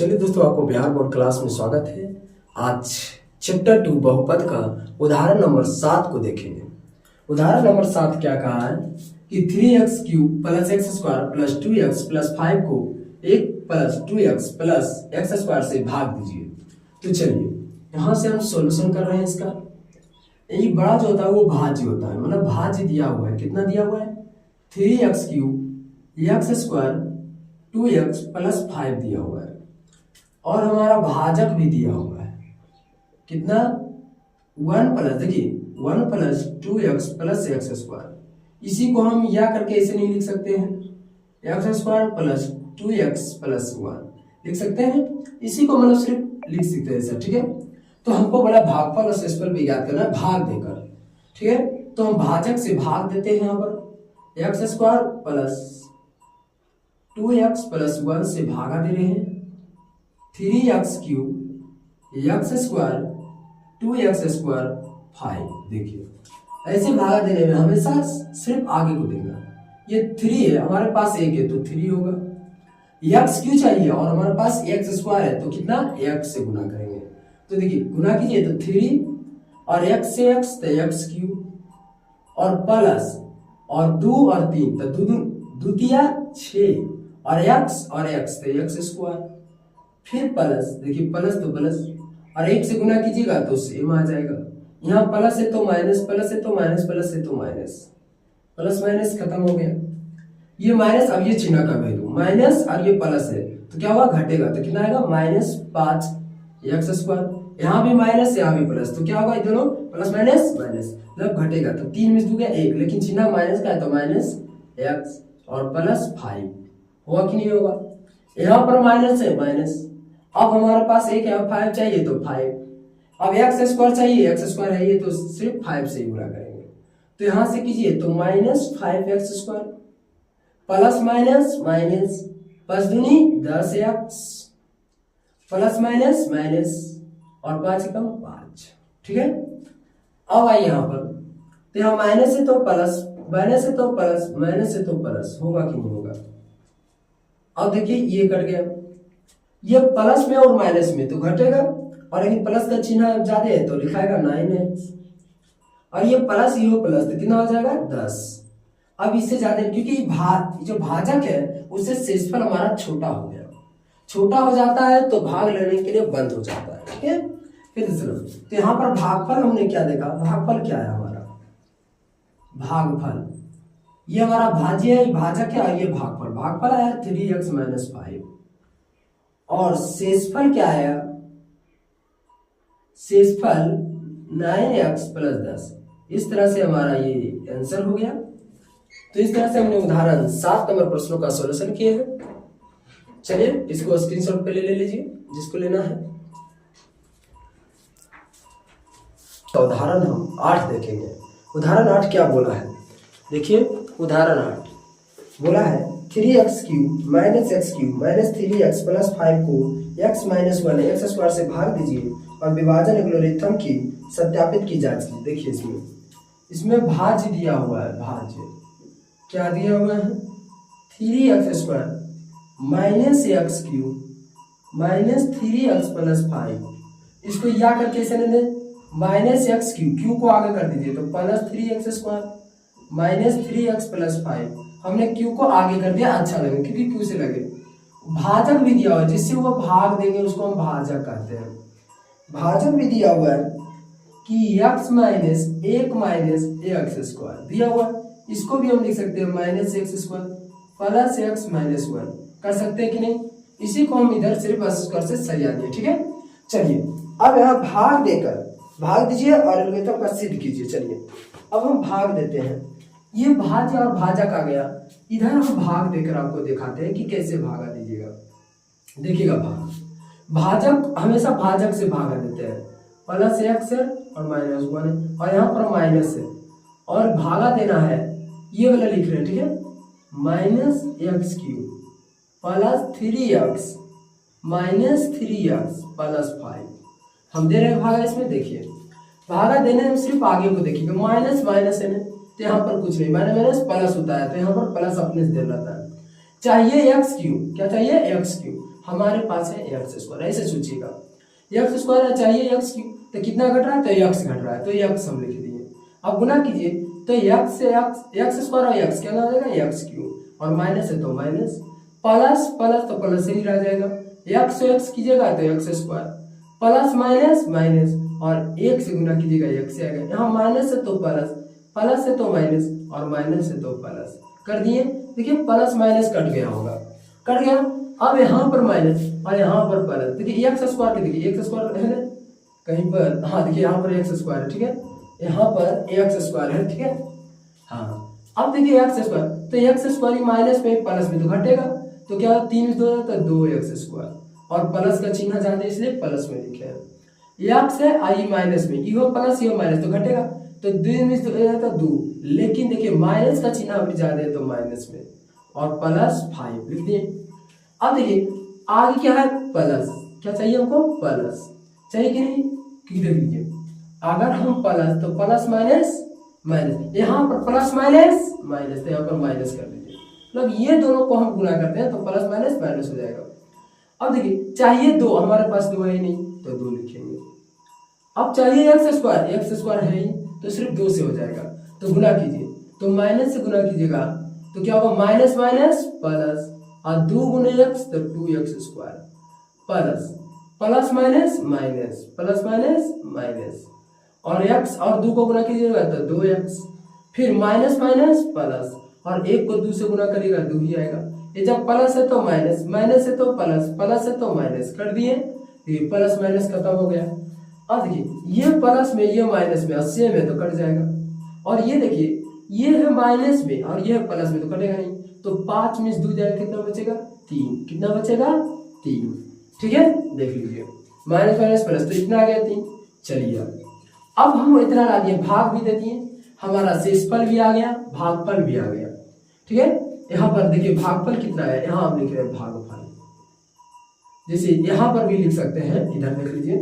चलिए दोस्तों, आपको बिहार बोर्ड क्लास में स्वागत है। आज चैप्टर 2 बहुपद का उदाहरण नंबर 7 को देखेंगे। उदाहरण नंबर 7 क्या कहा है कि 3x³ plus x square plus 2x plus 5 को 1 plus 2x plus x square से भाग दीजिए। तो चलिए यहाँ से हम सॉल्यूशन कर रहे हैं इसका। ये बड़ा जो होता है वो भाज्य होता है, मतलब भाज्य दिया हुआ है। कितना दिया हुआ है? 3x³ x square 2x plus 5 दिया हुआ है और हमारा भाजक भी दिया हुआ है। कितना? 1 प्लस, देखिए 1 plus 2x plus x square. इसी को हम या करके ऐसे नहीं लिख सकते हैं, x square plus 2x plus 1 लिख सकते हैं। इसी को मतलब सिर्फ लिख सकते हैं सर, ठीक है। तो हमको बोला भागफल और शेषफल भी याद करना है भाग देकर, ठीक है। तो हम भाजक से भाग देते हैं। यहाँ पर x square plus 2x plus 1 से भागा दे रहे हैं। 3x³ x square 2x square 5। देखिए ऐसे भागा देने में हमेशा सिर्फ आगे को देगा। ये 3 है, हमारे पास 1 है तो 3 होगा। x क्यों चाहिए और हमारे पास x स्क्वायर है तो कितना? x से गुना करेंगे। तो देखिए गुना कीजिए तो 3 और x से x तो x³ और प्लस और 2 और 3 तो 2 तिया 6 और x तो x स्क्वायर, फिर प्लस, देखिए प्लस तो प्लस और 1 से गुना कीजिएगा तो सेम आ जाएगा। यहाँ प्लस है तो माइनस, प्लस है तो माइनस, प्लस है तो माइनस, प्लस माइनस खत्म हो गया। ये माइनस, अब ये चिन्ह का वैल्यू माइनस और ये प्लस है तो क्या हुआ? घटेगा। तो कितना आएगा? -5 x स्क्वायर। यहाँ भी माइनस यहाँ भी प्लस, तो क्या होगा? ये दोनों प्लस माइनस माइनस मतलब घटेगा। तो 3 में 2 गया 1, लेकिन चिन्ह माइनस का है तो माइनस x और प्लस 5 होगा कि नहीं होगा? यहाँ पर माइनस है माइनस, अब हमारे पास 1 है, 5 चाहिए तो 5। अब x स्क्वायर चाहिए, x स्क्वायर है ये तो सिर्फ 5 से गुणा करेंगे। तो यहां से कीजिए तो -5x square plus minus minus 5 दूनी 10x प्लस माइनस माइनस और 5 कम 5, ठीक है। अब आइए यहाँ पर, तो यहाँ माइनस है तो प्लस, माइनस है तो प्लस, माइनस है तो प्लस, होगा कि नहीं होगा? अब देखिए ये कट गया, ये प्लस में और माइनस में तो घटेगा, और लेकिन प्लस का चिन्ह ज्यादा है तो लिखाएगा 9x और ये प्लस ये प्लस तो कितना हो जाएगा? 10। अब इससे ज्यादा, क्योंकि जो भाजक है उससे शेषफल हमारा छोटा हो गया, छोटा हो जाता है तो भाग लेने के लिए बंद हो जाता है, ठीक है। फिर दूसरा, तो यहाँ पर भागफल हमने क्या देखा? भागफल क्या है हमारा? भागफल ये हमारा भाज्य है, भाजक है, और ये भागफल। भागफल आया 3x - 5 और शेषफल क्या आया? शेषफल 9x + 10। इस तरह से हमारा ये आंसर हो गया। तो इस तरह से हमने उदाहरण 7 नंबर प्रश्नों का सॉल्यूशन किया है। चलिए इसको स्क्रीनशॉट पे ले लीजिए जिसको लेना है। तो उदाहरण हम 8 देखेंगे। उदाहरण 8 क्या बोला है? देखिए उदाहरण 8 बोला है 3x³ - x³ - 3x + 5 को x - 1 x स्क्वायर से भाग दीजिए और विभाजन एल्गोरिथम की सत्यापित की जांच की। देखिए इसमें भाज्य दिया हुआ है। भाज्य क्या दिया हुआ है? 3x² - x³ - 3x + 5। इसको या करके ऐसे लेने -x³ क्यू को आगे कर दीजिए तो +3x² - 3x + 5। हमने क्यू को आगे कर दिया, अच्छा लगे क्योंकि क्यू से लगे। भाजक भी दिया हुआ है जिससे वो भाग देंगे उसको हम भाजक कहते हैं। भाजक भी दिया हुआ है कि x - 1 - x² दिया हुआ है, इसको भी हम लिख सकते हैं -x² प्लस x - 1 कर सकते हैं कि नहीं? इसी को हम इधर सिर्फ स्क्वायर से सरिया दिए, ठीक है। चलिए अब यहाँ भाग देकर भाग दीजिए और एल्गोरिथम का सिद्ध कीजिए। चलिए अब हम भाग देते हैं। ये भाज्य और भाजक आ गया, इधर हम भाग देकर आपको दिखाते हैं कि कैसे भागा दीजिएगा। देखिएगा भाजक हमेशा भाजक से भागा देते हैं, +x है और -1 है और यहाँ पर माइनस है और भागा देना है, ये वाला लिख रहे हैं, ठीक है। -x³ + 3x - 3x + 5 हम दे रहे हैं भागा। इसमें देखिए भागा देने में सिर्फ आगे को देखिएगा, माइनस माइनस है ना तो यहाँ पर कुछ नहीं, माइनस प्लस होता है तो यहाँ पर प्लस अपने से दे रहता है। चाहिए x³ क्या चाहिए? x³ हमारे पास है एक्स स्क्वायर। ऐसे सोचिएगा, एक्स स्क्वायर चाहिए एक्स क्यूब, तो कितना घट रहा है, तो एक्स घट रहा है, तो एक्स हम लिख दिए। अब गुना कीजिए तो एक्स से एक्स स्क्वायर और एक्स क्या हो जाएगा, एक्स क्यूब, और माइनस है तो माइनस, प्लस प्लस तो प्लस ही रह जाएगा, एक्स से एक्स कीजिएगा तो x square, plus minus minus, और एक से गुना कीजिएगा एक से आएगा, यहाँ माइनस है तो प्लस, प्लस है तो माइनस, और माइनस है तो प्लस कर दिए। देखिए प्लस माइनस कट गया होगा, कट गया। अब यहाँ पर माइनस और यहाँ पर प्लस, देखिए एक्स स्क्वायर के, देखिए एक्स स्क्वायर है ना कहीं पर, हाँ देखिए यहाँ पर एक्स स्क्वायर है, ठीक है, यहाँ पर एक्स स्क्वायर है, ठीक है, हाँ। अब देखिए एक्स स्क्वायर, तो एक्स स्क्वायर माइनस में प्लस में तो घटेगा, तो क्या 3 में 2 तो 2 एक्स स्क्वायर, और प्लस का चिन्ह जाते इसलिए प्लस में लिखे हैं। एक्स है आई माइनस में, यो प्लस यो माइनस तो घटेगा, तो 2 में 2, लेकिन देखिए माइनस का चिन्ह अभी ज्यादा है तो माइनस में, और प्लस 5 लिख दिए। अब देखिए आगे क्या है, प्लस, क्या चाहिए हमको, प्लस चाहिए कि नहीं, देख लीजिए अगर हम प्लस तो प्लस माइनस माइनस, यहाँ पर प्लस माइनस माइनस, तो यहाँ पर माइनस कर दीजिए, मतलब ये दोनों को हम गुना करते हैं तो प्लस माइनस माइनस हो जाएगा। अब देखिए चाहिए 2, हमारे पास 2 है ही नहीं तो 2 लिखेंगे। अब चाहिए एक्स स्क्वायर है ही तो सिर्फ 2 से हो जाएगा, तो गुना कीजिए, तो माइनस से गुना कीजिएगा तो क्या होगा, माइनस माइनस प्लस, और 2 गुने एक्स तो 2x square, plus plus minus minus, plus minus minus, और x और 2 को गुना कीजिएगा तो 2x, फिर माइनस माइनस प्लस, और 1 को 2 से गुना करिएगा 2 ही आएगा। ये जब प्लस है तो माइनस, माइनस है तो प्लस, प्लस है तो माइनस कर दिए, ये प्लस माइनस खत्म हो गया। अब देखिए ये प्लस में ये माइनस में, 80 में तो कट जाएगा, और ये देखिए ये है माइनस में और ये है प्लस में तो कटेगा नहीं, तो 5 में 2 जाएगा, कितना बचेगा, 3, कितना बचेगा, 3, ठीक है, देख लीजिए माइनस माइनस प्लस तो इतना आ गया 3। चलिए अब हम इतना ला दिए, भाग भी दे दिए, हमारा शेषफल भी आ गया, भागफल भी आ गया, ठीक है। यहाँ पर देखिए भागफल कितना है, यहाँ हम लिख रहे हैं भागफल, जैसे यहाँ पर भी लिख सकते हैं, इधर देख लीजिए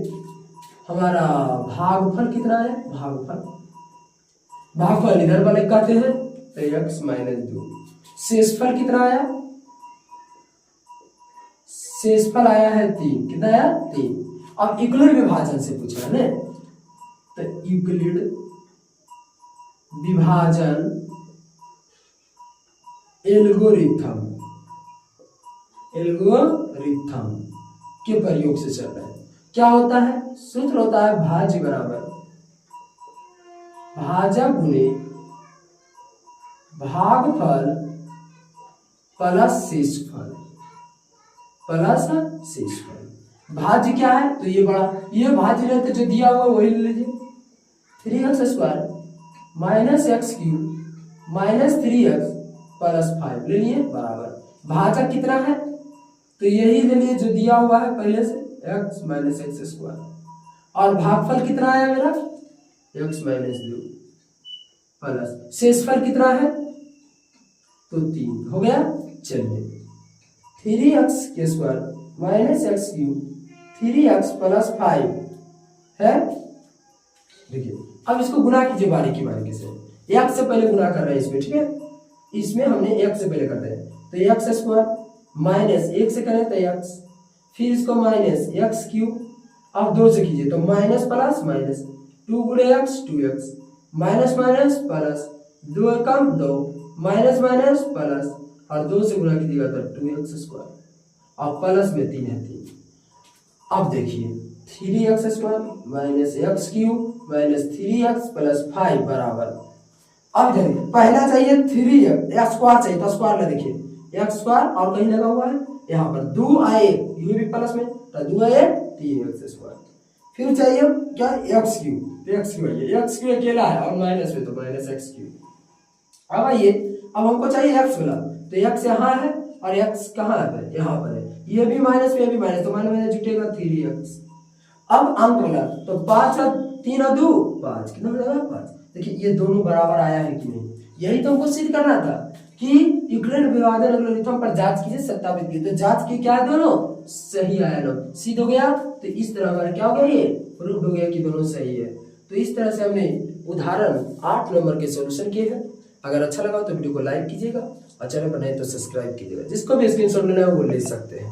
हमारा भागफल कितना है, भागफल इधर वाले कहते हैं तो x माइनस 2। शेषफल कितना आया, शेषफल आया है 3, कितना आया, 3। अब यूक्लिड विभाजन से पूछा है ना, तो यूक्लिड विभाजन एल्गोरिथम के प्रयोग से चल रहा है। क्या होता है, सूत्र होता है भाज्य बराबर भाज्य गुणे भागफल प्लस शेषफल, भाज्य क्या है, तो ये बड़ा, ये भाज्य रहते जो दिया हुआ वही ले लीजिए, 3x square minus x cube minus 3x plus 5 ले लिए बराबर, भाजक कितना है, तो यही ले लिए जो दिया हुआ है पहले से, x माइनस एक्स स्क्वायर, और भागफल कितना आया मेरा, x माइनस 2 प्लस शेषफल कितना है, तो 3 हो गया। चलिए 3x के square minus x cube 3x plus 5 है, देखिए अब इसको गुना कीजिए बारीकी से, x से पहले गुना कर रहे हैं इसमें, ठीक है, इसमें हमने x से पहले करते हैं, तो x स्क्वायर माइनस 1 से करें तो x, फिर इसको माइनस एक्स क्यूब, अब 2 से कीजिए तो माइनस प्लस माइनस, 2 गुणे x 2x, minus minus plus, 2 कम 2, माइनस माइनस प्लस, और 2 से गुना कीजिएगा तो 2x स्क्वायर, और प्लस में 3 है 3। अब देखिए 3x square minus x cube minus 3x plus 5 बराबर, अब देखिए पहला चाहिए 3x स्क्वायर चाहिए, तो स्क्वायर ला देखिए x स्क्वायर, और कहीं लगा हुआ है यहाँ पर 2 आए, ये भी प्लस में, तो 2 आए 3x स्क्वायर, फिर चाहिए क्या, एक्स क्यूब अकेला है और माइनस में तो माइनस एक्स क्यूब। अब आइए, अब हमको चाहिए एक्स वाला, तो एक्स यहाँ है और एक्स कहाँ है, यहाँ पर है, ये भी माइनस में, ये भी माइनस, तो माइनस में जुटेगा 3x। अब अंक वाला, तो 5 और 3 और 2 5, कितना हो जाएगा 5। देखिए ये दोनों बराबर आया है कि नहीं, यही तो हमको सिद्ध करना था कि यूक्लिड विभाजन एल्गोरिथम पर जांच कीजिए, सत्यापित कीजिए, तो जांच की क्या है, दोनों सही आया ना, सिद्ध हो गया, तो इस तरह हमारा क्या हो गया, ये प्रूफ हो गया कि दोनों सही है। तो इस तरह से हमने उदाहरण 8 नंबर के सॉल्यूशन किए हैं। अगर अच्छा लगा तो वीडियो को लाइक कीजिएगा और चैनल पर नए तो सब्सक्राइब कीजिएगा। जिसको भी स्क्रीनशॉट लेना है वो ले सकते हैं।